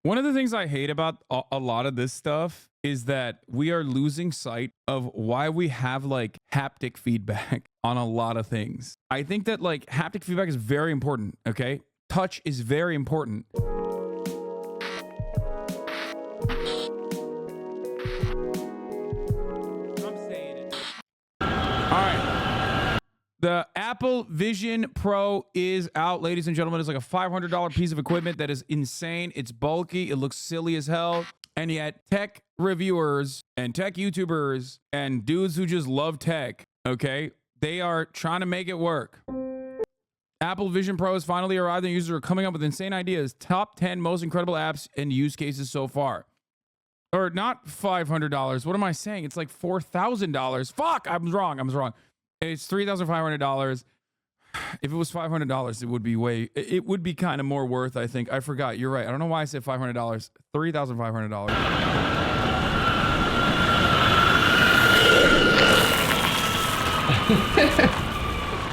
One of the things I hate about a lot of this stuff is that we are losing sight of why we have like haptic feedback on a lot of things. I think that like haptic feedback is very important, okay? Touch is very important. I'm saying it. All right. The Apple Vision Pro is out, ladies and gentlemen. It's like a $500 piece of equipment that is insane. It's bulky. It looks silly as hell. And yet tech reviewers and tech YouTubers and dudes who just love tech, okay, they are trying to make it work. Apple Vision Pro has finally arrived and users are coming up with insane ideas. Top 10 most incredible apps and use cases so far. Or not $500. What am I saying? It's like $4,000. Fuck, I was wrong. It's $3,500. If it was $500, it would be it would be kind of more worth, I think. I forgot. You're right. I don't know why I said $500. $3,500.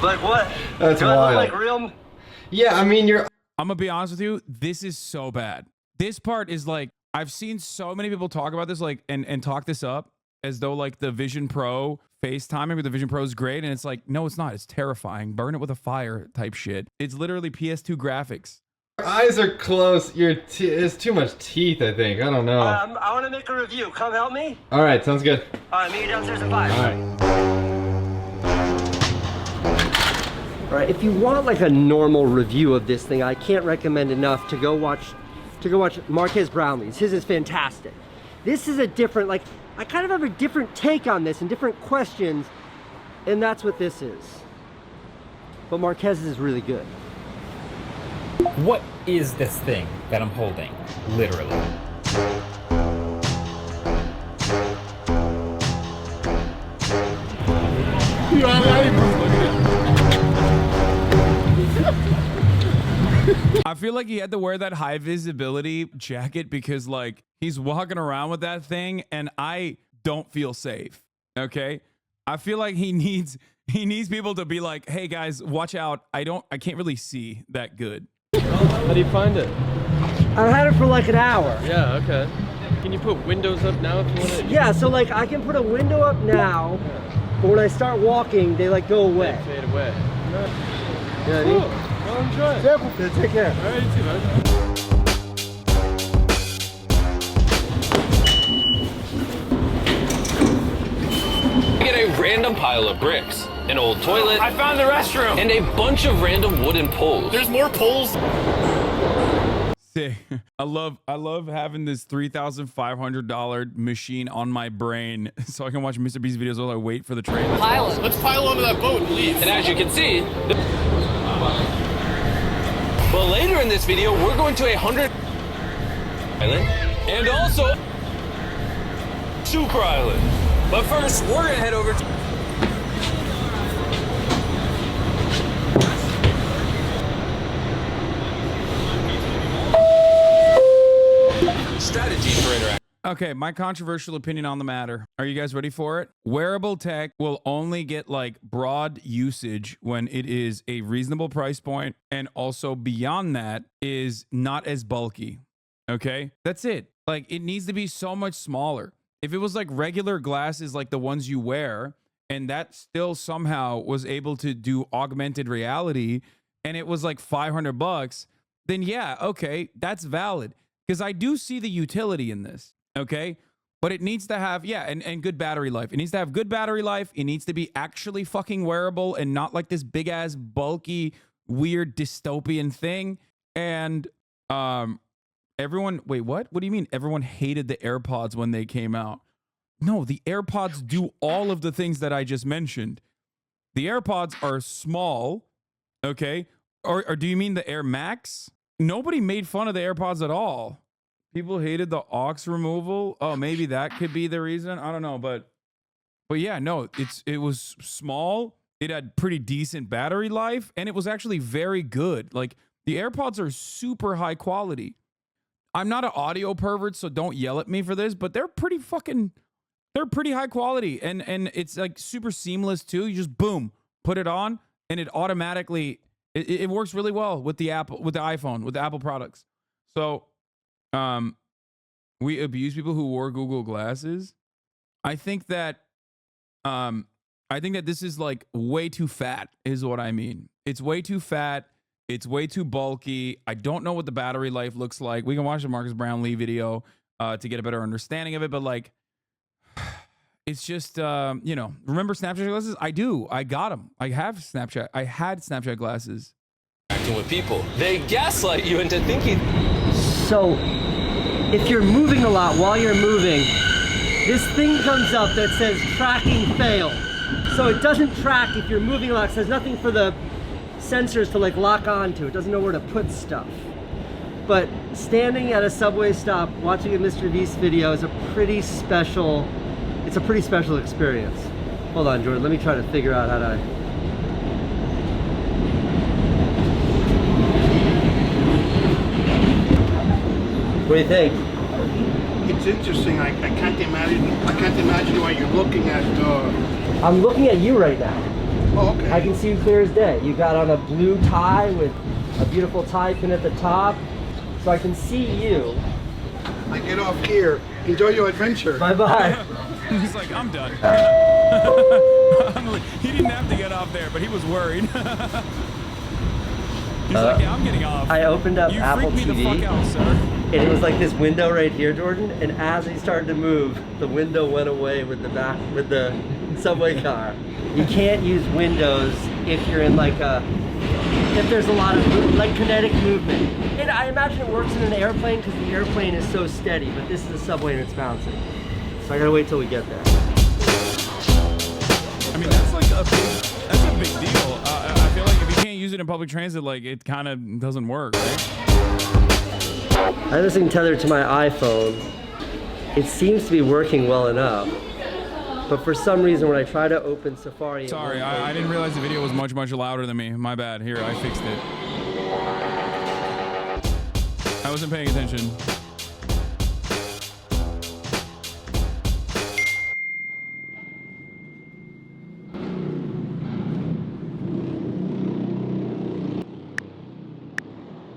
Like what? That's Do I wild. look like real? Yeah, I mean, I'm gonna be honest with you. This is so bad. This part is like, I've seen so many people talk about this, like, and talk this up as though like the Vision Pro FaceTiming with the Vision Pro is great, and it's like, no, it's not. It's terrifying. Burn it with a fire type shit. It's literally PS2 graphics. your eyes are close. There's too much teeth, I think. I don't know. I want to make a review. Come help me. All right, sounds good. All right, meet you downstairs at 5. All right. All right, if you want like a normal review of this thing, I can't recommend enough to go watch Marquez Brownlee's. His is fantastic. This is a different, like, I kind of have a different take on this and different questions, and that's what this is. But Marquez's is really good. What is this thing that I'm holding? Literally. I feel like he had to wear that high visibility jacket because like he's walking around with that thing and I don't feel safe. Okay. I feel like he needs people to be like, hey guys, watch out. I can't really see that good. How do you find it? I've had it for like an hour. Yeah, okay. Can you put windows up now if you want to? Yeah, so like I can put a window up now, but when I start walking, they like go away. They fade away. Yeah, Cool. Well, enjoy it. take care. All right, you too, man. Get a random pile of bricks, an old toilet, I found the restroom. and a bunch of random wooden poles. There's more poles. Sick. I love having this $3,500 machine on my brain so I can watch Mr. Beast videos while I wait for the train. Let's pile onto that boat and leave. And as you can see, but later in this video, we're going to 100 Island and also Super Island. But first, we're gonna head over to strategies for interaction. Okay, my controversial opinion on the matter. Are you guys ready for it? Wearable tech will only get like broad usage when it is a reasonable price point and also beyond that is not as bulky. Okay? That's it. Like it needs to be so much smaller. If it was like regular glasses like the ones you wear and that still somehow was able to do augmented reality and it was like $500, then yeah, okay, that's valid. Because I do see the utility in this, okay? But it needs to have, yeah, and good battery life. It needs to have good battery life. It needs to be actually fucking wearable and not like this big ass, bulky, weird dystopian thing. And everyone, wait, what? What do you mean? Everyone hated the AirPods when they came out. No, the AirPods do all of the things that I just mentioned. The AirPods are small, okay? Or do you mean the Air Max? Nobody made fun of the AirPods at all. People hated the aux removal. Oh, maybe that could be the reason. I don't know, but yeah, no, it was small. It had pretty decent battery life, and it was actually very good. Like the AirPods are super high quality. I'm not an audio pervert, so don't yell at me for this, but they're pretty high quality, and it's like super seamless too. You just boom, put it on, and it automatically. It works really well with the iPhone, with the Apple products. So we abuse people who wore Google glasses. I think that this is like way too fat is what I mean. It's way too fat. It's way too bulky. I don't know what the battery life looks like. We can watch the Marcus Brownlee video to get a better understanding of it. But like, it's just, you know, remember Snapchat glasses? I do. I got them. I have Snapchat. I had Snapchat glasses. Acting with people. They gaslight you into thinking. So, if you're moving a lot while you're moving, this thing comes up that says tracking failed. So it doesn't track if you're moving a lot. It says nothing for the sensors to like lock onto. It doesn't know where to put stuff. But standing at a subway stop watching a Mr. Beast video is a pretty special, it's a pretty special experience. Hold on, Jordan, let me try to figure out how to. What do you think? It's interesting. I can't imagine why you're looking at. I'm looking at you right now. Oh, okay. I can see you clear as day. You got on a blue tie with a beautiful tie pin at the top, so I can see you. I get off here. Enjoy your adventure. Bye bye. He's like, I'm done. He didn't have to get off there, but he was worried. He's like, yeah, I'm getting off. I opened up You Apple freaked me TV. the fuck out, sir. And it was like this window right here, Jordan. And as he started to move, the window went away with the back, with the subway car. You can't use windows if you're in like a, if there's a lot of like kinetic movement. And I imagine it works in an airplane because the airplane is so steady, but this is a subway and it's bouncing. So I gotta wait till we get there. I mean, that's like a big deal. I feel like if you can't use it in public transit, like it kind of doesn't work, right? I have this thing tethered to my iPhone. It seems to be working well enough. But for some reason, when I try to open Safari... Sorry, I didn't realize the video was much, much louder than me. My bad. Here, I fixed it. I wasn't paying attention.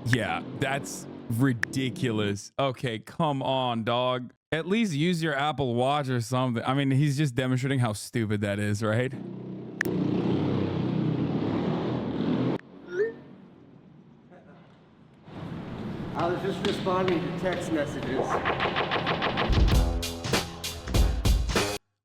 Yeah, that's ridiculous. Okay, come on, dog. At least use your Apple Watch or something. I mean, he's just demonstrating how stupid that is, right? I was just responding to text messages.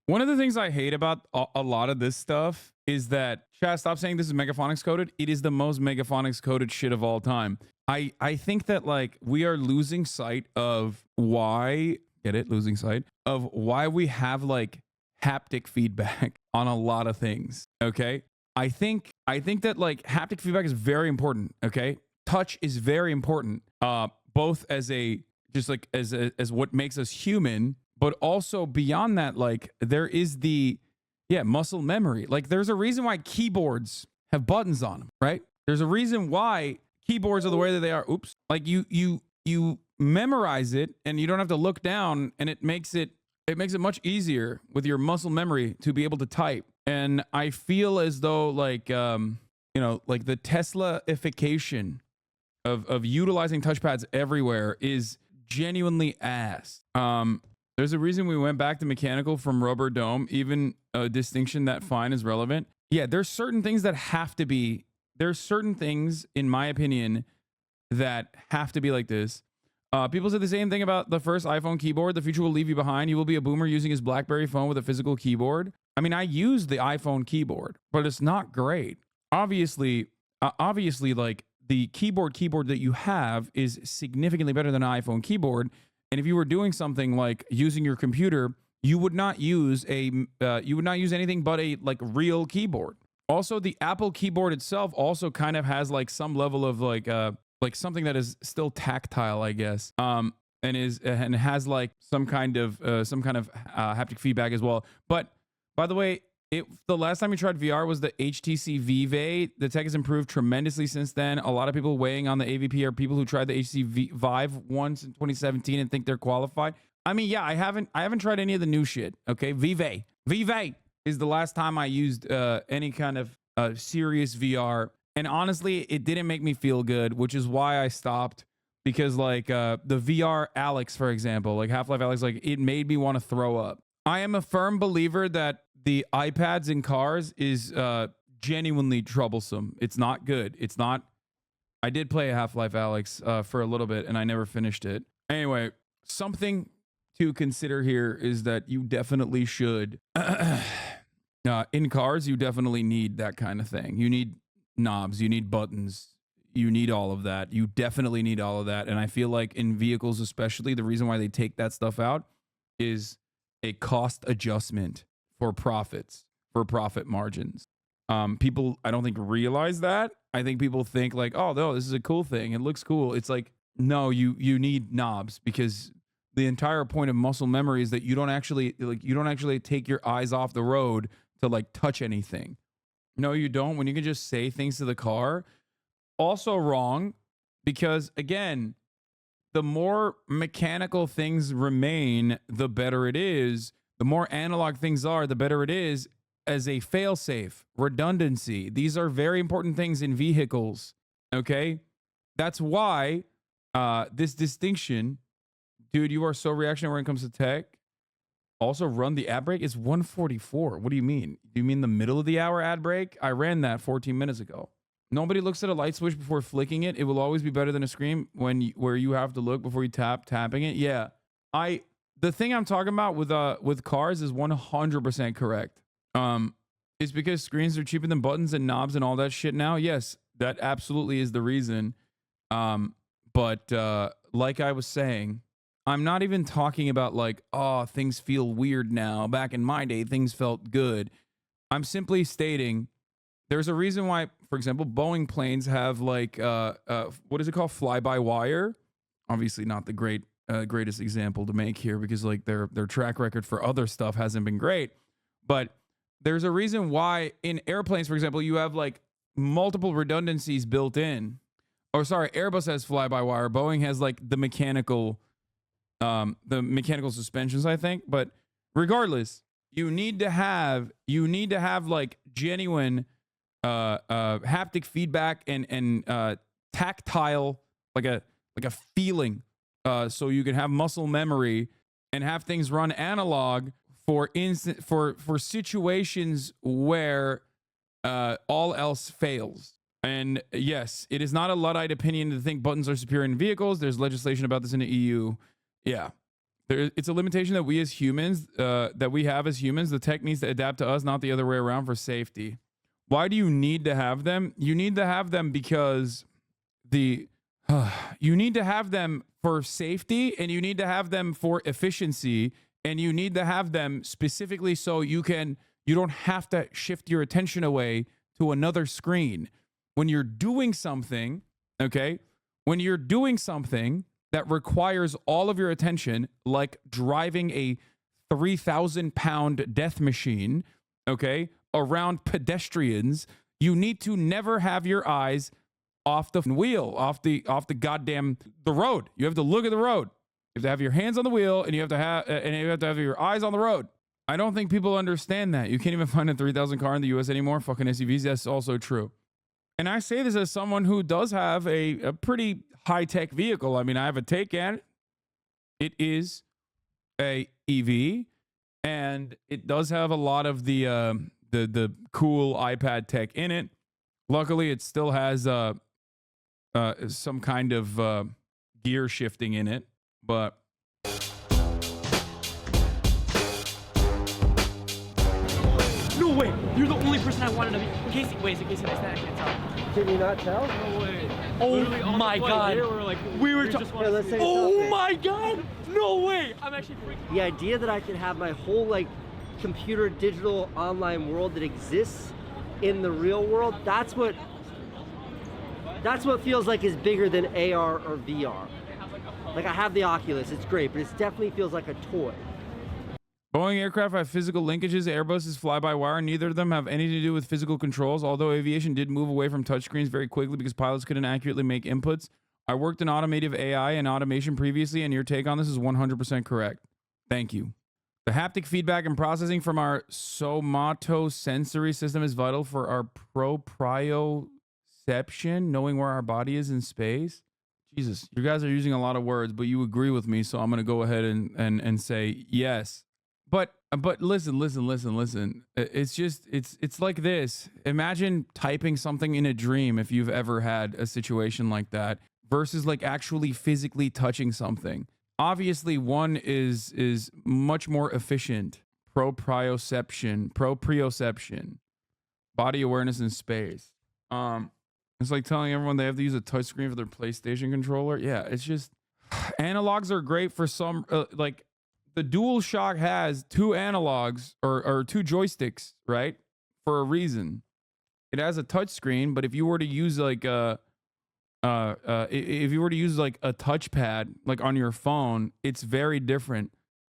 One of the things I hate about a lot of this stuff is that, Chad, stop saying this is Megaphonics coded. It is the most Megaphonics coded shit of all time. I think that like we are losing sight of why, get it? Losing sight of why we have like haptic feedback on a lot of things. Okay. I think that like haptic feedback is very important. Okay. Touch is very important. Both as a, just like as what makes us human, but also beyond that, like there is the, muscle memory. Like there's a reason why keyboards have buttons on them, right? There's a reason why keyboards are the way that they are. Oops. Like you memorize it and you don't have to look down, and it makes it much easier with your muscle memory to be able to type. And I feel as though like, like the Tesla-ification of utilizing touchpads everywhere is genuinely ass. There's a reason we went back to mechanical from rubber dome, even a distinction that fine is relevant. Yeah, there's certain things that have to be, there's certain things, in my opinion, that have to be like this. People said the same thing about the first iPhone keyboard. The future will leave you behind. You will be a boomer using his BlackBerry phone with a physical keyboard. I mean, I use the iPhone keyboard, but it's not great. Obviously, like the keyboard that you have is significantly better than an iPhone keyboard. And if you were doing something like using your computer, you would not use anything but a like real keyboard. Also, the Apple keyboard itself also kind of has like some level of like something that is still tactile, I guess. And has like some kind of haptic feedback as well. But by the way, the last time you tried VR was the HTC Vive. The tech has improved tremendously since then. A lot of people weighing on the AVP are people who tried the HTC Vive once in 2017 and think they're qualified. I mean, yeah, I haven't tried any of the new shit. Okay, Vive is the last time I used any kind of serious VR, and honestly, it didn't make me feel good, which is why I stopped. because like the VR Alex, for example, like Half-Life Alex, like it made me want to throw up. I am a firm believer that the iPads in cars is genuinely troublesome. It's not good. It's not. I did play Half-Life Alex for a little bit and I never finished it. Anyway, something to consider here is that you definitely should in cars, you definitely need that kind of thing. You need knobs, you need buttons, you need all of that. You definitely need all of that. And I feel like in vehicles especially, the reason why they take that stuff out is a cost adjustment for profits, for profit margins. People, I don't think, realize that. I think people think like, oh no, this is a cool thing, it looks cool. It's like, no, you need knobs, because the entire point of muscle memory is that you don't actually take your eyes off the road to like touch anything. No, you don't, when you can just say things to the car. Also wrong, because again, the more mechanical things remain, the better it is. The more analog things are, the better it is as a fail-safe, redundancy. These are very important things in vehicles, okay? That's why this distinction, dude, you are so reactionary when it comes to tech. Also, run the ad break is 1:44. What do you mean? Do you mean the middle of the hour ad break? I ran that 14 minutes ago. Nobody looks at a light switch before flicking it. It will always be better than a screen where you have to look before you tapping it. Yeah, the thing I'm talking about with cars is 100% correct. It's because screens are cheaper than buttons and knobs and all that shit now. Yes, that absolutely is the reason. But like I was saying, I'm not even talking about like, oh, things feel weird now. Back in my day, things felt good. I'm simply stating there's a reason why, for example, Boeing planes have like, what is it called? Fly-by-wire. Obviously not the greatest example to make here, because like their track record for other stuff hasn't been great. But there's a reason why in airplanes, for example, you have like multiple redundancies built in. Or sorry, Airbus has fly-by-wire. Boeing has like the mechanical suspensions, I think. But regardless, you need to have like genuine haptic feedback and tactile, like a feeling, so you can have muscle memory and have things run analog for situations where all else fails. And yes, it is not a Luddite opinion to think buttons are superior in vehicles. There's legislation about this in the EU. Yeah. It's a limitation that we as humans, the tech needs to adapt to us, not the other way around, for safety. Why do you need to have them? You need to have them because you need to have them for safety, and you need to have them for efficiency, and you need to have them specifically so you don't have to shift your attention away to another screen. When you're doing something, okay? When you're doing something that requires all of your attention, like driving a 3,000-pound death machine, okay, around pedestrians, you need to never have your eyes off the wheel, off the goddamn the road. You have to look at the road. You have to have your hands on the wheel, and you have to have your eyes on the road. I don't think people understand that. You can't even find a 3,000 car in the US anymore. Fucking SUVs. That's also true. And I say this as someone who does have a pretty high-tech vehicle. I mean, I have a Taycan. It is a EV, and it does have a lot of the cool iPad tech in it. Luckily, it still has some kind of gear shifting in it, but no way! You're the only person I wanted to be. Casey, wait, is it Casey next to that? I can't tell. Can you not tell? No way. Oh my god. We were just. Oh my god! No way! I'm actually freaking. The idea that I could have my whole like computer digital online world that exists in the real world, that's what feels like is bigger than AR or VR. Like, I have the Oculus, it's great, but it definitely feels like a toy. Boeing aircraft have physical linkages. Airbus is fly-by-wire. Neither of them have anything to do with physical controls, although aviation did move away from touchscreens very quickly because pilots couldn't accurately make inputs. I worked in automotive AI and automation previously, and your take on this is 100% correct. Thank you. The haptic feedback and processing from our somatosensory system is vital for our proprioception, knowing where our body is in space. Jesus, you guys are using a lot of words, but you agree with me, so I'm gonna go ahead and say yes. But listen. It's just it's like this. Imagine typing something in a dream if you've ever had a situation like that versus like actually physically touching something. Obviously, one is much more efficient. Proprioception, body awareness in space. It's like telling everyone they have to use a touchscreen for their PlayStation controller. Yeah, it's just analogs are great for some like. The DualShock has 2 analogs or 2 joysticks, right? For a reason. It has a touch screen, but if you were to use like a touchpad like on your phone, it's very different.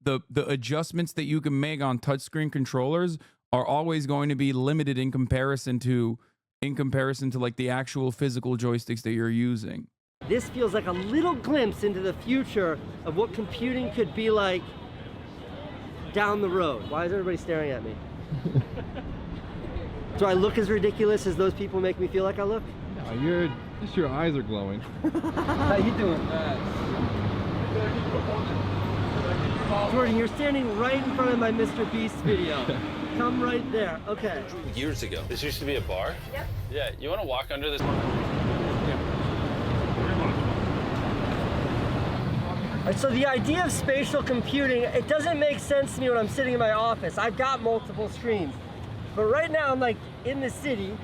The adjustments that you can make on touchscreen controllers are always going to be limited in comparison to like the actual physical joysticks that you're using. This feels like a little glimpse into the future of what computing could be like down the road. Why is everybody staring at me? Do I look as ridiculous as those people make me feel like I look? No, just your eyes are glowing. How you doing? Jordan, you're standing right in front of my Mr. Beast video. Come right there. Okay. Years ago. This used to be a bar? Yep. Yeah, you want to walk under this? So the idea of spatial computing, it doesn't make sense to me when I'm sitting in my office. I've got multiple screens. But right now I'm like in the city.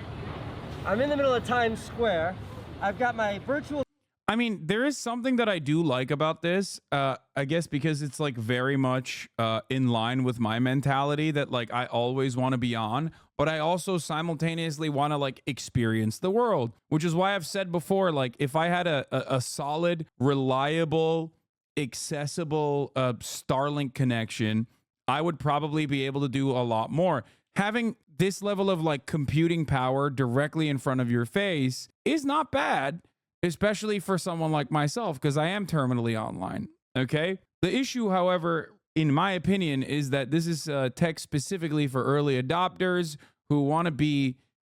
I'm in the middle of Times Square. I've got my virtual... I mean, there is something that I do like about this, I guess because it's like very much in line with my mentality that like I always want to be on, but I also simultaneously want to like experience the world, which is why I've said before, like if I had a solid, reliable, accessible Starlink connection, I would probably be able to do a lot more. Having this level of like computing power directly in front of your face is not bad, especially for someone like myself, because I am terminally online. Okay. The issue, however, in my opinion, is that this is tech specifically for early adopters who want to be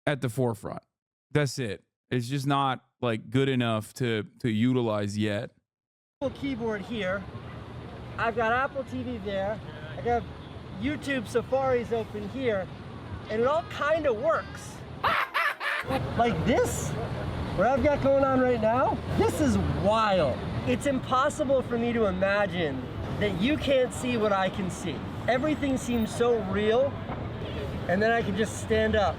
at the forefront. That's it. It's just not like good enough to utilize yet. Keyboard here. I've got Apple TV there. I got YouTube Safari's open here, and it all kind of works. Like this, what I've got going on right now, this is wild. It's impossible for me to imagine that you can't see what I can see. Everything seems so real, and then I can just stand up.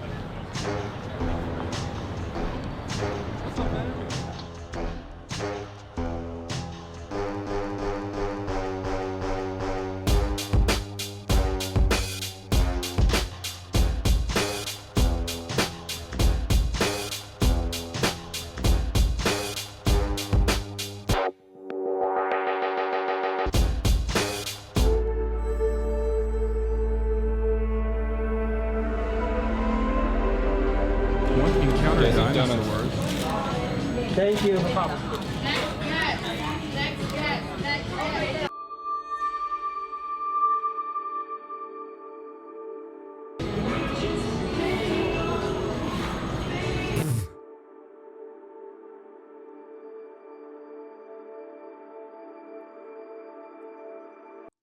Thank you.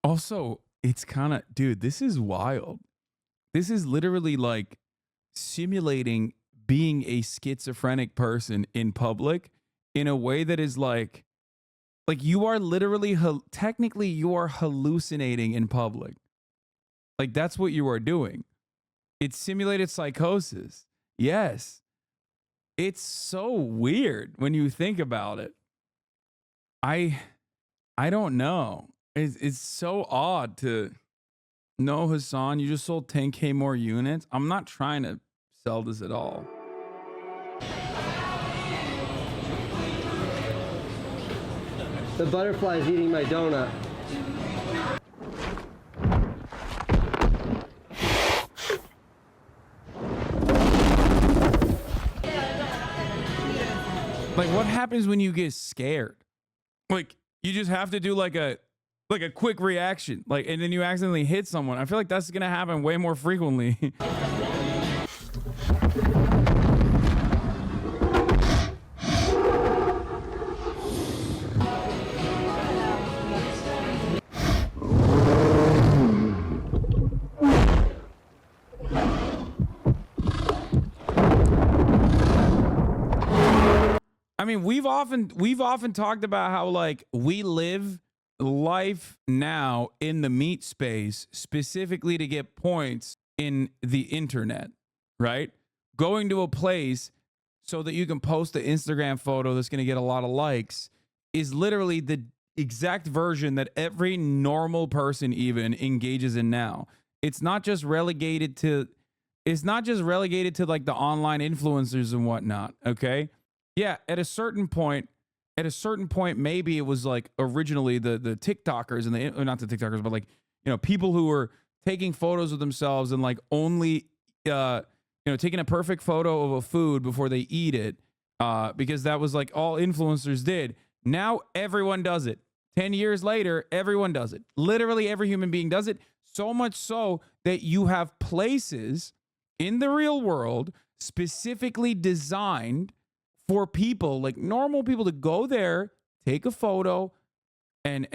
Also, it's kind of, dude, this is wild. This is literally like simulating being a schizophrenic person in public in a way that is like you are literally, technically you are hallucinating in public. Like that's what you are doing. It's simulated psychosis. Yes. It's so weird when you think about it. I don't know. It's so odd to know, Hasan, you just sold 10K more units. I'm not trying to sell this at all. The butterfly is eating my donut. Like, what happens when you get scared? Like, you just have to do like a quick reaction, like, and then you accidentally hit someone. I feel like that's gonna happen way more frequently. mean, we've often talked about how like we live life now in the meat space specifically to get points in the internet, right? Going to a place so that you can post the Instagram photo that's going to get a lot of likes is literally the exact version that every normal person even engages in now. It's not just relegated to like the online influencers and whatnot, okay? Yeah, at a certain point, maybe it was like originally the TikTokers and not the TikTokers, but like, you know, people who were taking photos of themselves and like only, taking a perfect photo of a food before they eat it, because that was like all influencers did. Now everyone does it. 10 years later, everyone does it. Literally every human being does it. So much so that you have places in the real world specifically designed for people, like normal people, to go there, take a photo, and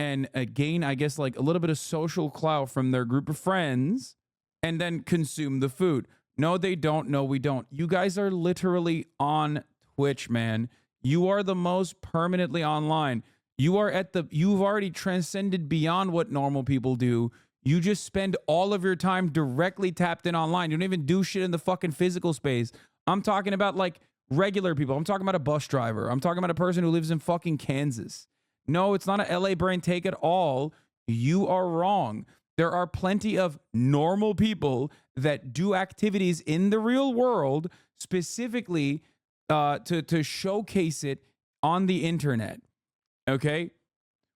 gain, I guess, like a little bit of social clout from their group of friends, and then consume the food. No, they don't. No, we don't. You guys are literally on Twitch, man. You are the most permanently online. You've already transcended beyond what normal people do. You just spend all of your time directly tapped in online. You don't even do shit in the fucking physical space. I'm talking about like regular people. I'm talking about a bus driver. I'm talking about a person who lives in fucking Kansas. No, it's not an LA brain take at all. You are wrong. There are plenty of normal people that do activities in the real world specifically to showcase it on the internet. Okay?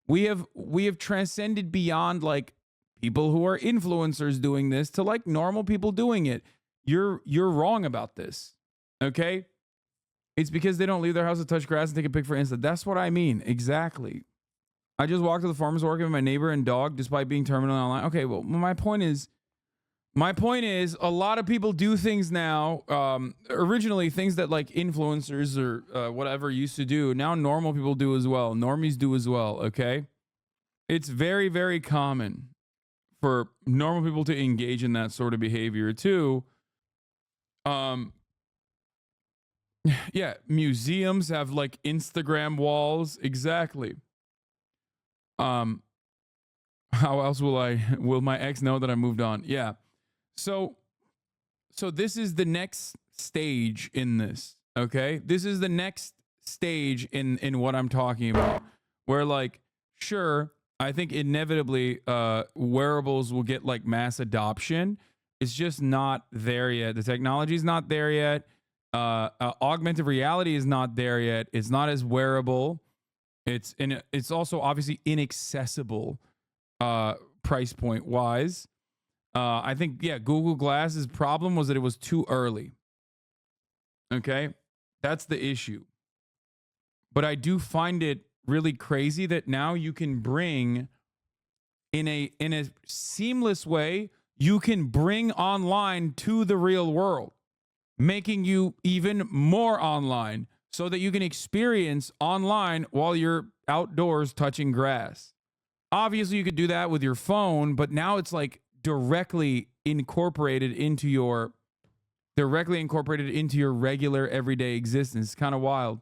We have transcended beyond like people who are influencers doing this to like normal people doing it. You're wrong about this. Okay? It's because they don't leave their house to touch grass and take a pic for Insta. That's what I mean. Exactly. I just walked to the farmer's market with my neighbor and dog despite being terminally online. Okay, well, my point is a lot of people do things now. Originally, things that like influencers or whatever used to do, now normal people do as well. Normies do as well, okay? It's very, very common for normal people to engage in that sort of behavior too. Yeah, museums have like Instagram walls. Exactly. How else will my ex know that I moved on? Yeah. So this is the next stage in this, okay? This is the next stage in what I'm talking about, where like, sure, I think inevitably wearables will get like mass adoption. It's just not there yet. The technology is not there yet. Augmented reality is not there yet. It's not as wearable. It's also obviously inaccessible price point wise. I think, yeah, Google Glass's problem was that it was too early. Okay? That's the issue. But I do find it really crazy that now you can bring in a seamless way, you can bring online to the real world, making you even more online so that you can experience online while you're outdoors touching grass. Obviously, you could do that with your phone, but now it's like directly incorporated into your regular everyday existence. It's kind of wild.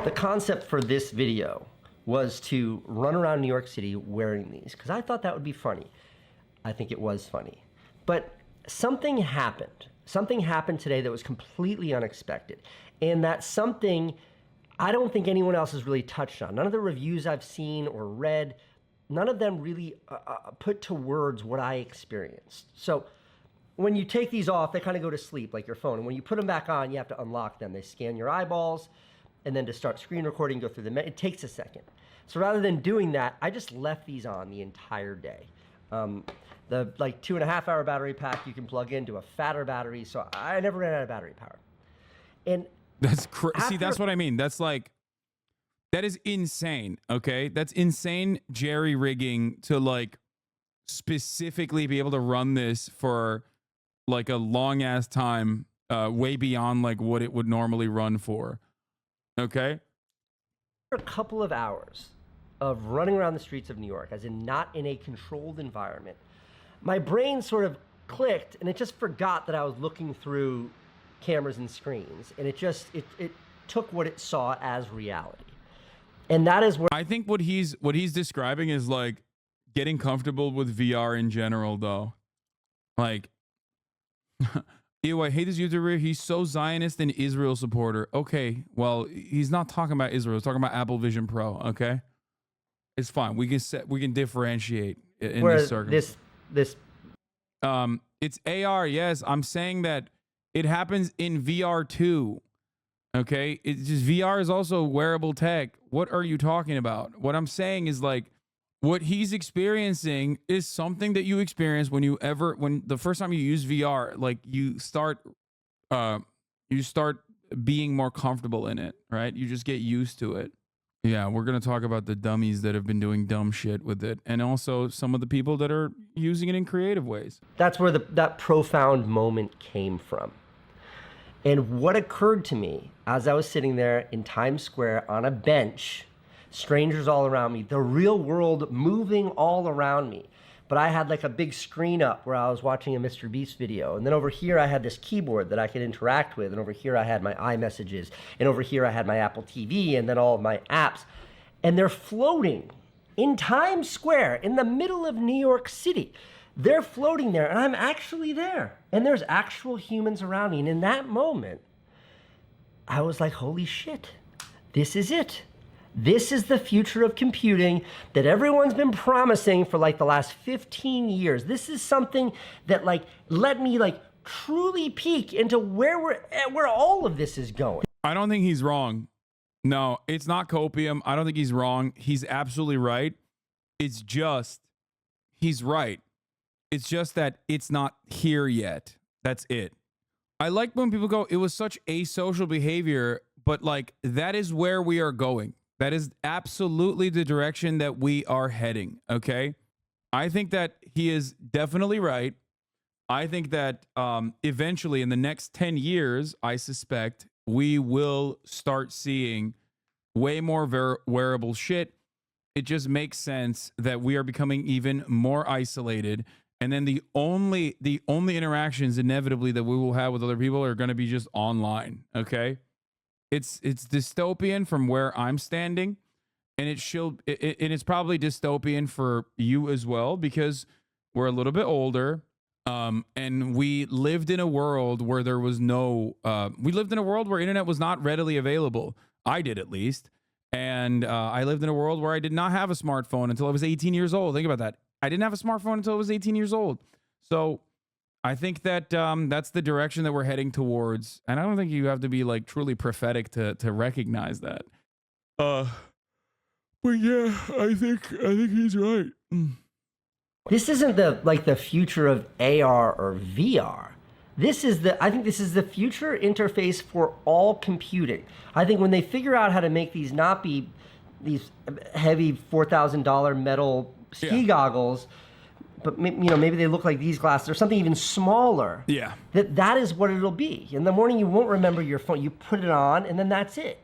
The concept for this video was to run around New York City wearing these because I thought that would be funny. I think it was funny. But something happened. Something happened today that was completely unexpected. And that something I don't think anyone else has really touched on. None of the reviews I've seen or read, none of them really put to words what I experienced. So when you take these off, they kind of go to sleep like your phone. And when you put them back on, you have to unlock them. They scan your eyeballs, and then to start screen recording, go through it takes a second. So rather than doing that, I just left these on the entire day. The like 2.5 hour battery pack you can plug into a fatter battery, so I never ran out of battery power. And that's see, that's what I mean. That's like, that is insane. Okay, that's insane jerry rigging to like specifically be able to run this for like a long ass time, way beyond like what it would normally run for. Okay, a couple of hours of running around the streets of New York, as in not in a controlled environment, my brain sort of clicked and it just forgot that I was looking through cameras and screens, and it took what it saw as reality. And that is where I think what he's describing is like getting comfortable with VR in general, though. Like, ew, I hate this YouTuber. He's so Zionist and Israel supporter. Okay, well, he's not talking about Israel. He's talking about Apple Vision Pro. Okay, it's fine. We can differentiate in this circumstance. It's AR. Yes, I'm saying that it happens in VR too. Okay, it's just VR is also wearable tech. What are you talking about? What I'm saying is like what he's experiencing is something that you experience when the first time you use VR, like you start being more comfortable in it, right? You just get used to it. Yeah, we're going to talk about the dummies that have been doing dumb shit with it, and also some of the people that are using it in creative ways. That's where that profound moment came from. And what occurred to me as I was sitting there in Times Square on a bench, strangers all around me, the real world moving all around me. But I had like a big screen up where I was watching a Mr. Beast video. And then over here I had this keyboard that I could interact with. And over here I had my iMessages. And over here I had my Apple TV and then all of my apps. And they're floating in Times Square in the middle of New York City. They're floating there and I'm actually there. And there's actual humans around me. And in that moment, I was like, holy shit, this is it. This is the future of computing that everyone's been promising for like the last 15 years. This is something that like let me like truly peek into where all of this is going. I don't think he's wrong. No, it's not copium. I don't think he's wrong. He's absolutely right. It's just, he's right. It's just that it's not here yet. That's it. I like when people go, it was such asocial behavior, but like that is where we are going. That is absolutely the direction that we are heading. Okay. I think that he is definitely right. I think that eventually in the next 10 years, I suspect we will start seeing way more wearable shit. It just makes sense that we are becoming even more isolated. And then the only interactions inevitably that we will have with other people are going to be just online. Okay. It's dystopian from where I'm standing, and it's probably dystopian for you as well, because we're a little bit older. And we lived in a world where there was we lived in a world where internet was not readily available. I did, at least. And I lived in a world where I did not have a smartphone until I was 18 years old. Think about that. I didn't have a smartphone until I was 18 years old. So I think that that's the direction that we're heading towards. And I don't think you have to be like truly prophetic to recognize that. But yeah, I think he's right. This isn't the future of AR or VR. I think this is the future interface for all computing. I think when they figure out how to make these not be these heavy $4,000 metal ski goggles, but maybe they look like these glasses or something even smaller. Yeah. That is what it'll be. In the morning, you won't remember your phone. You put it on, and then that's it.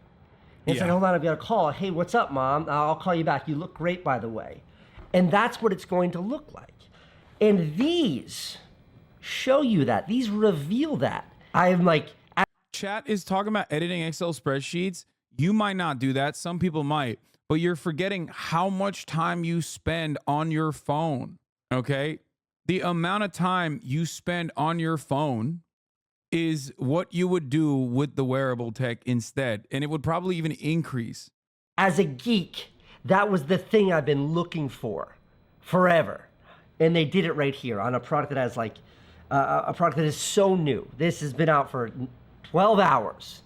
And it's like, hold on, I've got a call. Hey, what's up, Mom? I'll call you back. You look great, by the way. And that's what it's going to look like. And these show you that. These reveal that. I'm like... Chat is talking about editing Excel spreadsheets. You might not do that. Some people might. But you're forgetting how much time you spend on your phone. Okay? The amount of time you spend on your phone is what you would do with the wearable tech instead. And it would probably even increase. As a geek, that was the thing I've been looking for forever. And they did it right here on a product that has like, a product that is so new. This has been out for 12 hours.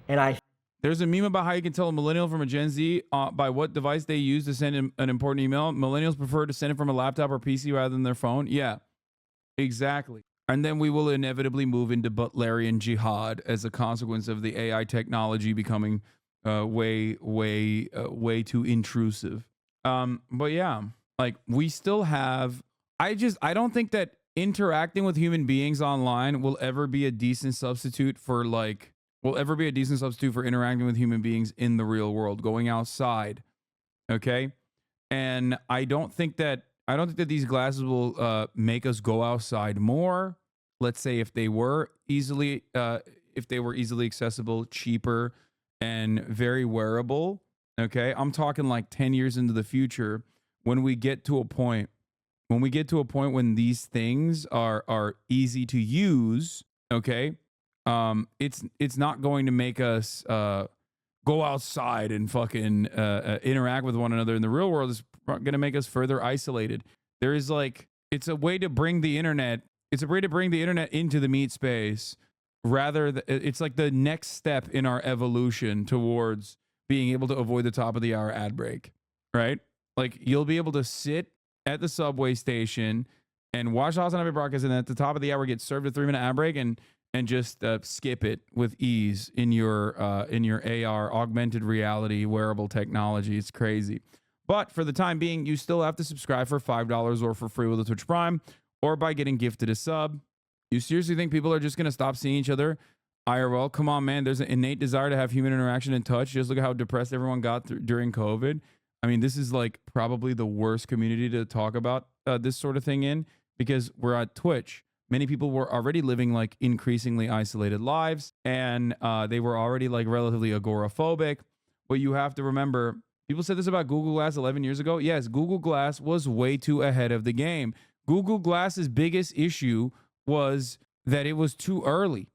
And there's a meme about how you can tell a millennial from a Gen Z by what device they use to send an important email. Millennials prefer to send it from a laptop or PC rather than their phone. Yeah, exactly. And then we will inevitably move into Butlerian jihad as a consequence of the AI technology becoming way too intrusive. But yeah, like we still have, I don't think that interacting with human beings online will ever be a decent substitute for interacting with human beings in the real world, going outside. Okay. And I don't think that these glasses will make us go outside more. Let's say if they were easily accessible, cheaper, and very wearable. Okay. I'm talking like 10 years into the future when we get to a point when these things are easy to use. Okay. It's not going to make us go outside and fucking interact with one another in the real world. It's going to make us further isolated. There is like, it's a way to bring the internet into the meat space. It's like the next step in our evolution towards being able to avoid the top of the hour ad break, right? Like you'll be able to sit at the subway station and watch the Hasanabi broadcast, and then at the top of the hour get served a 3-minute ad break and just skip it with ease in your AR, augmented reality, wearable technology. It's crazy. But for the time being, you still have to subscribe for $5 or for free with a Twitch Prime or by getting gifted a sub. You seriously think people are just going to stop seeing each other IRL? Come on, man. There's an innate desire to have human interaction and touch. Just look at how depressed everyone got during COVID. I mean, this is like probably the worst community to talk about this sort of thing in, because we're at Twitch. Many people were already living like increasingly isolated lives, and they were already like relatively agoraphobic. But you have to remember, people said this about Google Glass 11 years ago. Yes, Google Glass was way too ahead of the game. Google Glass's biggest issue was that it was too early.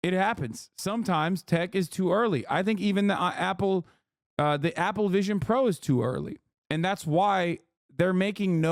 It happens. Sometimes tech is too early. I think even the Apple Vision Pro is too early. And that's why they're making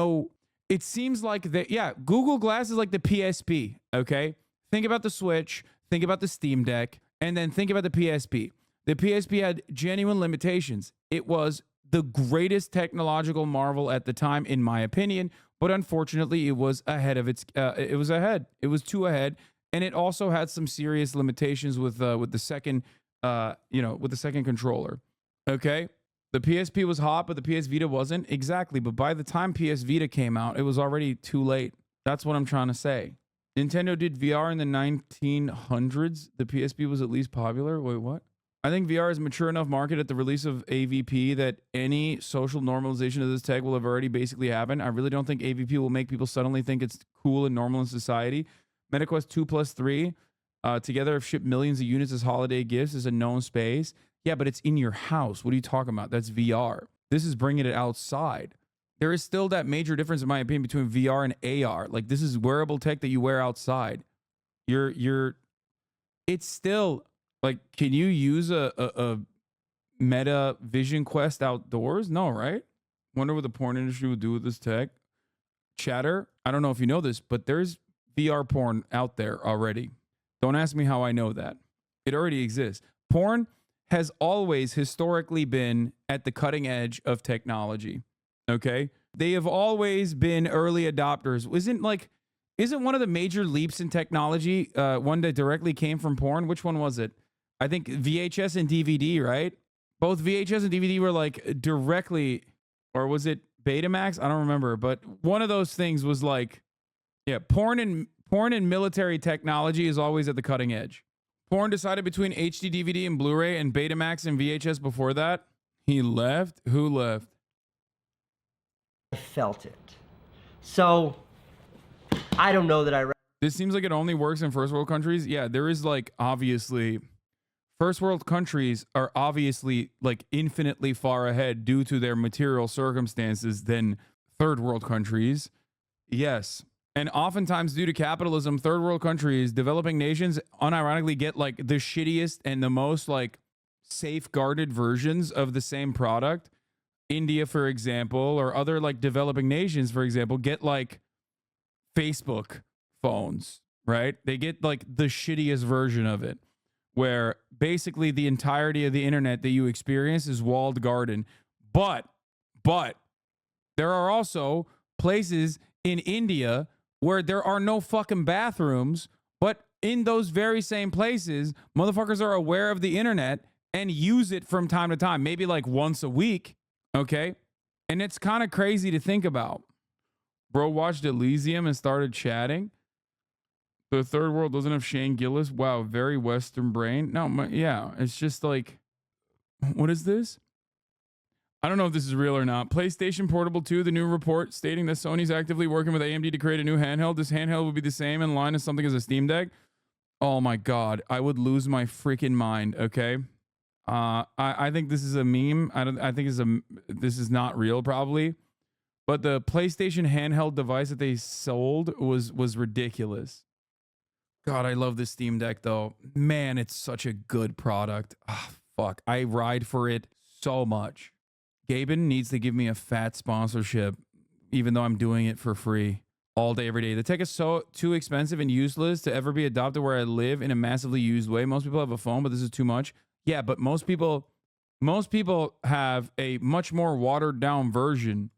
it seems like that, yeah, Google Glass is like the PSP, okay? Think about the Switch, think about the Steam Deck, and then think about the PSP. The PSP had genuine limitations. It was the greatest technological marvel at the time, in my opinion, but unfortunately, it was ahead of its. It was too ahead, and it also had some serious limitations with the second, with the second controller. Okay, the PSP was hot, but the PS Vita wasn't exactly. But by the time PS Vita came out, it was already too late. That's what I'm trying to say. Nintendo did VR in the 1900s. The PSP was at least popular. Wait, what? I think VR is a mature enough market at the release of AVP that any social normalization of this tech will have already basically happened. I really don't think AVP will make people suddenly think it's cool and normal in society. MetaQuest 2 plus 3 together have shipped millions of units as holiday gifts as a known space. Yeah, but it's in your house. What are you talking about? That's VR. This is bringing it outside. There is still that major difference, in my opinion, between VR and AR. Like, this is wearable tech that you wear outside. It's still... Like, can you use a Meta Vision Quest outdoors? No, right? Wonder what the porn industry would do with this tech. Chatter, I don't know if you know this, but there's VR porn out there already. Don't ask me how I know that. It already exists. Porn has always historically been at the cutting edge of technology. Okay? They have always been early adopters. Isn't one of the major leaps in technology one that directly came from porn? Which one was it? I think VHS and DVD, right? Both VHS and DVD were like directly, or was it Betamax? I don't remember, but one of those things was like, yeah, porn and military technology is always at the cutting edge. Porn decided between HD DVD and Blu-ray and Betamax and VHS before that. He left? Who left? I felt it. So, I don't know that I... This seems like it only works in first world countries. Yeah, there is like obviously... First world countries are obviously like infinitely far ahead due to their material circumstances than third world countries. Yes. And oftentimes due to capitalism, third world countries, developing nations unironically get like the shittiest and the most like safeguarded versions of the same product. India, for example, or other like developing nations, for example, get like Facebook phones, right? They get like the shittiest version of it, where basically the entirety of the internet that you experience is walled garden. But there are also places in India where there are no fucking bathrooms, but in those very same places, motherfuckers are aware of the internet and use it from time to time, maybe like once a week, okay? And it's kind of crazy to think about. Bro watched Elysium and started chatting. The third world doesn't have Shane Gillis. Wow, very Western brain. No, yeah, it's just like, what is this? I don't know if this is real or not. PlayStation Portable 2, the new report stating that Sony's actively working with AMD to create a new handheld. This handheld would be the same in line as something as a Steam Deck. Oh my God, I would lose my freaking mind, okay? I think this is a meme. I think this is not real probably. But the PlayStation handheld device that they sold was ridiculous. God, I love this Steam Deck though. Man, it's such a good product. Ah, fuck. I ride for it so much. Gaben needs to give me a fat sponsorship, even though I'm doing it for free all day, every day. The tech is so too expensive and useless to ever be adopted where I live in a massively used way. Most people have a phone, but this is too much. Yeah, but most people have a much more watered down version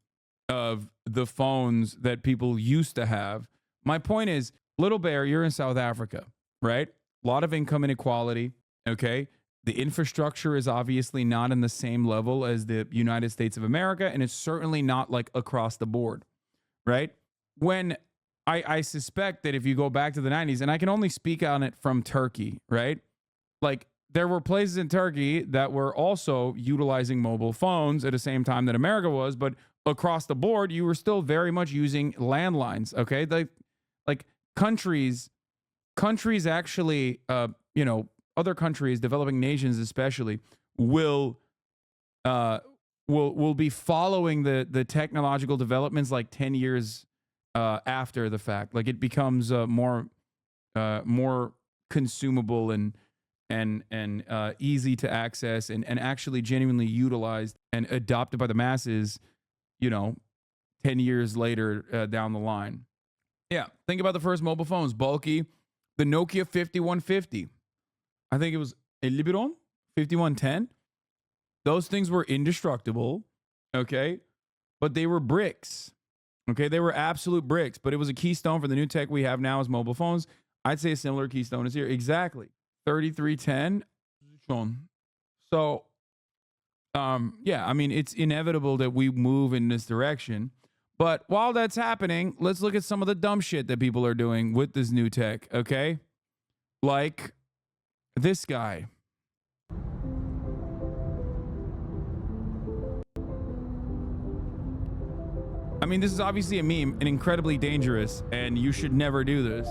of the phones that people used to have. My point is, Little Bear, you're in South Africa, right? A lot of income inequality, okay? The infrastructure is obviously not in the same level as the United States of America, and it's certainly not like across the board, right? When I suspect that if you go back to the 90s, and I can only speak on it from Turkey, right? Like, there were places in Turkey that were also utilizing mobile phones at the same time that America was, but across the board, you were still very much using landlines, okay? Like countries actually, other countries, developing nations especially, will be following the technological developments like 10 years after the fact. Like it becomes more consumable and easy to access and actually genuinely utilized and adopted by the masses, 10 years later down the line. Yeah, think about the first mobile phones. Bulky, the Nokia 5150. I think it was 51, 5110. Those things were indestructible, okay? But they were bricks, okay? They were absolute bricks, but it was a keystone for the new tech we have now as mobile phones. I'd say a similar keystone is here. Exactly. 3310. So, yeah, I mean, it's inevitable that we move in this direction. But while that's happening, let's look at some of the dumb shit that people are doing with this new tech, okay? Like this guy. I mean, this is obviously a meme and incredibly dangerous, and you should never do this.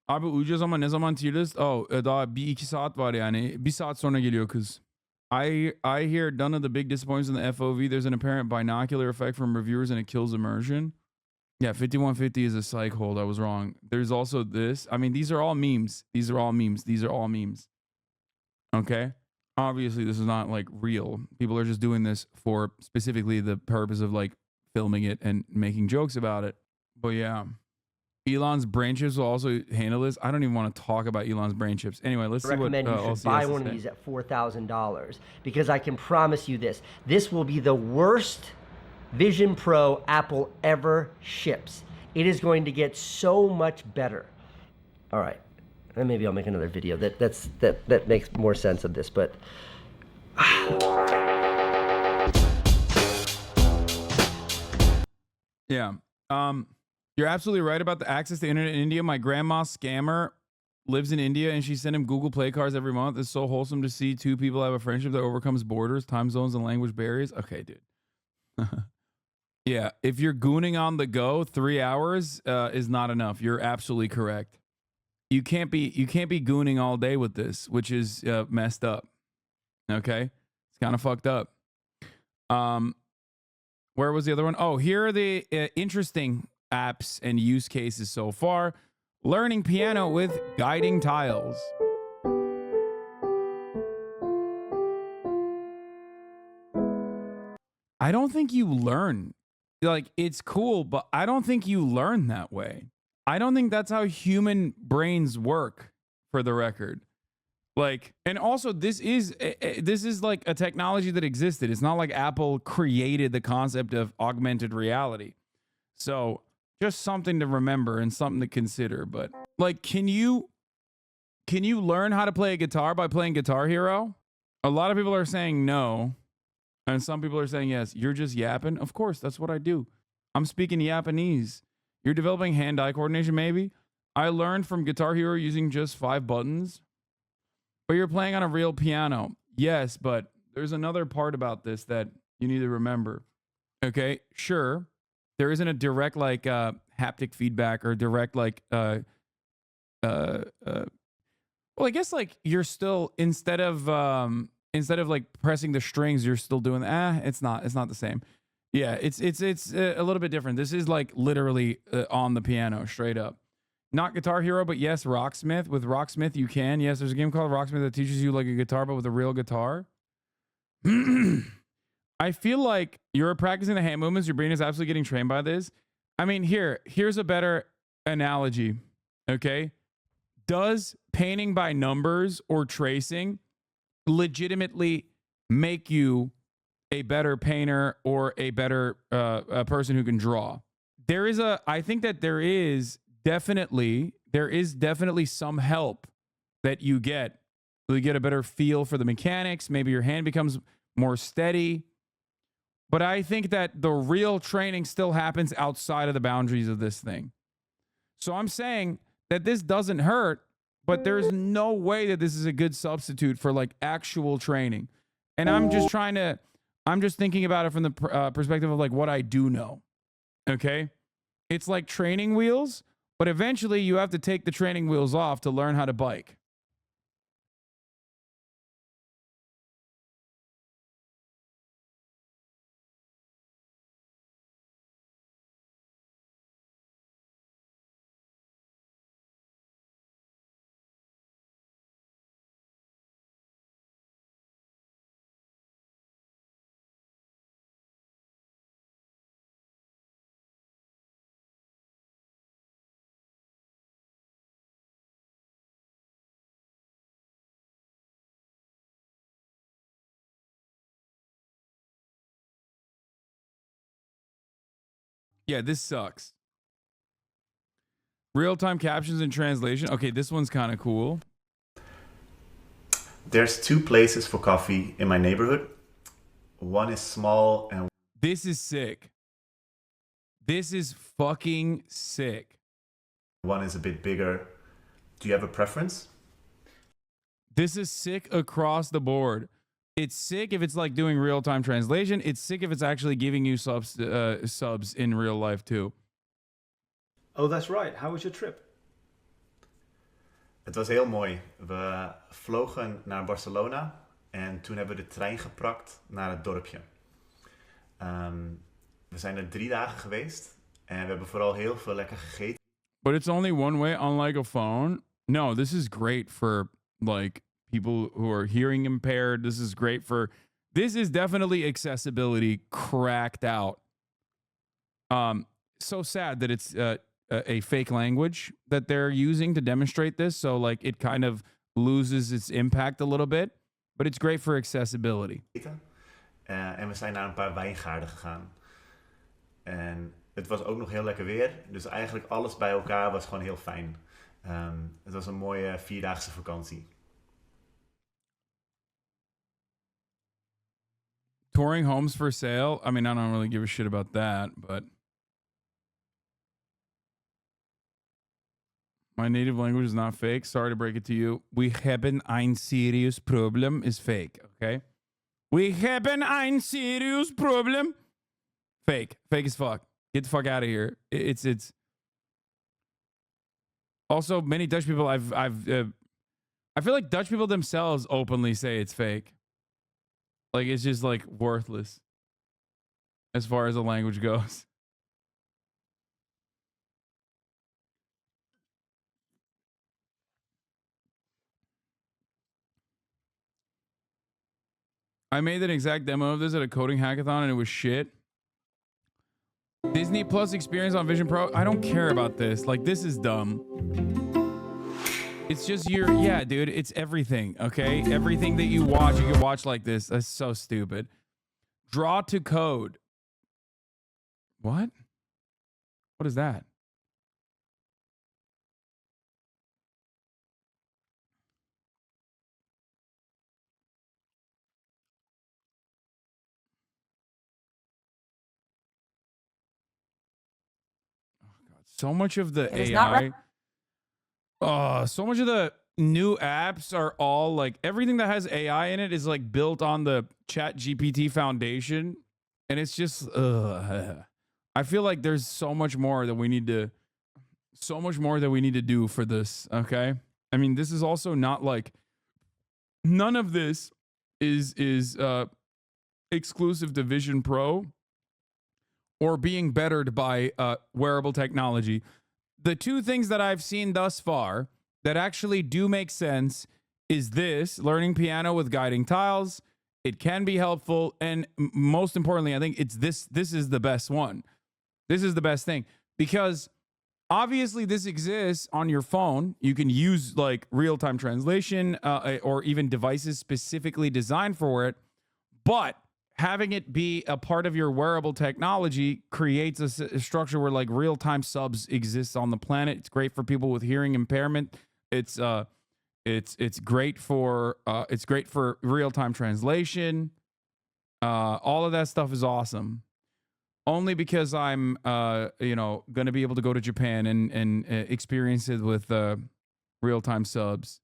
Abi uyuyacağız ama ne zaman tier list? Oh, daha 1-2 saat var yani. 1 saat sonra geliyor kız. I hear none of the big disappointments in the FOV. There's an apparent binocular effect from reviewers and it kills immersion. Yeah, 5150 is a psych hold. I was wrong. There's also this. I mean, these are all memes. These are all memes. These are all memes. Okay? Obviously, this is not like real. People are just doing this for specifically the purpose of like filming it and making jokes about it. But yeah. Elon's brain chips will also handle this. I don't even want to talk about Elon's brain chips. Anyway, let's see what recommend you should buy one of these at $4,000 because I can promise you this. This will be the worst Vision Pro Apple ever ships. It is going to get so much better. All right. And maybe I'll make another video that makes more sense of this, but yeah. You're absolutely right about the access to internet in India. My grandma's scammer lives in India and she sent him Google Play cards every month. It's so wholesome to see two people have a friendship that overcomes borders, time zones, and language barriers. Okay, dude. Yeah, if you're gooning on the go, 3 hours is not enough. You're absolutely correct. You can't be gooning all day with this, which is messed up. Okay? It's kind of fucked up. Where was the other one? Oh, here are the interesting apps and use cases so far. Learning piano with guiding tiles. I don't think you learn. Like, it's cool, but I don't think you learn that way. I don't think that's how human brains work, for the record. Like, and also this is like a technology that existed. It's not like Apple created the concept of augmented reality. So just something to remember and something to consider. But like, can you learn how to play a guitar by playing Guitar Hero? A lot of people are saying no. And some people are saying yes. You're just yapping. Of course, that's what I do. I'm speaking Japanese. You're developing hand-eye coordination, maybe? I learned from Guitar Hero using just 5 buttons. But you're playing on a real piano. Yes, but there's another part about this that you need to remember. Okay, sure. There isn't a direct like haptic feedback or direct like well, I guess like you're still instead of like pressing the strings, you're still doing it's not the same. Yeah, it's a little bit different. This is like literally on the piano straight up. Not Guitar Hero, but yes, Rocksmith. With Rocksmith, you can. Yes, there's a game called Rocksmith that teaches you like a guitar, but with a real guitar. I feel like you're practicing the hand movements. Your brain is absolutely getting trained by this. I mean, here's a better analogy. Okay. Does painting by numbers or tracing legitimately make you a better painter or a better a person who can draw? I think that there is definitely some help that you get. You get a better feel for the mechanics. Maybe your hand becomes more steady. But I think that the real training still happens outside of the boundaries of this thing. So I'm saying that this doesn't hurt, but there's no way that this is a good substitute for like actual training. And I'm just thinking about it from the perspective of like what I do know. Okay. It's like training wheels, but eventually you have to take the training wheels off to learn how to bike. Yeah, this sucks. Real-time captions and translation. Okay, this one's kind of cool. There's 2 places for coffee in my neighborhood. One is small and... This is sick. This is fucking sick. One is a bit bigger. Do you have a preference? This is sick across the board. It's sick if it's like doing real-time translation. It's sick if it's actually giving you subs in real life too. Oh, that's right. How was your trip? Het was heel mooi. We vlogen naar Barcelona en toen hebben we de trein gepakt naar het dorpje. We zijn er 3 dagen geweest en we hebben vooral heel veel lekker gegeten. But it's only one way, unlike a phone. No, this is great for like people who are hearing impaired. This is definitely accessibility cracked out. So sad that it's a fake language that they're using to demonstrate this. So like it kind of loses its impact a little bit, but it's great for accessibility. En we zijn naar een paar wijngaarden gegaan. En het was ook nog heel lekker weer. Dus eigenlijk alles bij elkaar was gewoon heel fijn. Het was een mooie 4-daagse vakantie. Touring homes for sale. I mean, I don't really give a shit about that, but my native language is not fake. Sorry to break it to you. We hebben ein serious problem is fake, okay? We hebben ein serious problem. Fake. Fake as fuck. Get the fuck out of here. It's also many Dutch people I feel like Dutch people themselves openly say it's fake. Like it's just like worthless as far as the language goes. I made an exact demo of this at a coding hackathon and it was shit. Disney Plus experience on Vision Pro. I don't care about this. Like, this is dumb. It's just yeah, dude, it's everything, okay? Everything that you can watch like this. That's so stupid. Draw to code. What? What is that? So much of the AI, so much of the new apps are all like everything that has AI in it is like built on the Chat GPT foundation, and it's just I feel like there's so much more that we need to do for this. Okay, I mean, this is also not like none of this is exclusive to Vision Pro or being bettered by wearable technology. The two things that I've seen thus far that actually do make sense is this: learning piano with guiding tiles. It can be helpful, and most importantly, I think it's this is the best one. This is the best thing, because obviously this exists on your phone. You can use like real-time translation or even devices specifically designed for it, but having it be a part of your wearable technology creates a structure where like real-time subs exists on the planet. It's great for people with hearing impairment. It's great for real-time translation. All of that stuff is awesome. Only because I'm going to be able to go to Japan and experience it with real-time subs.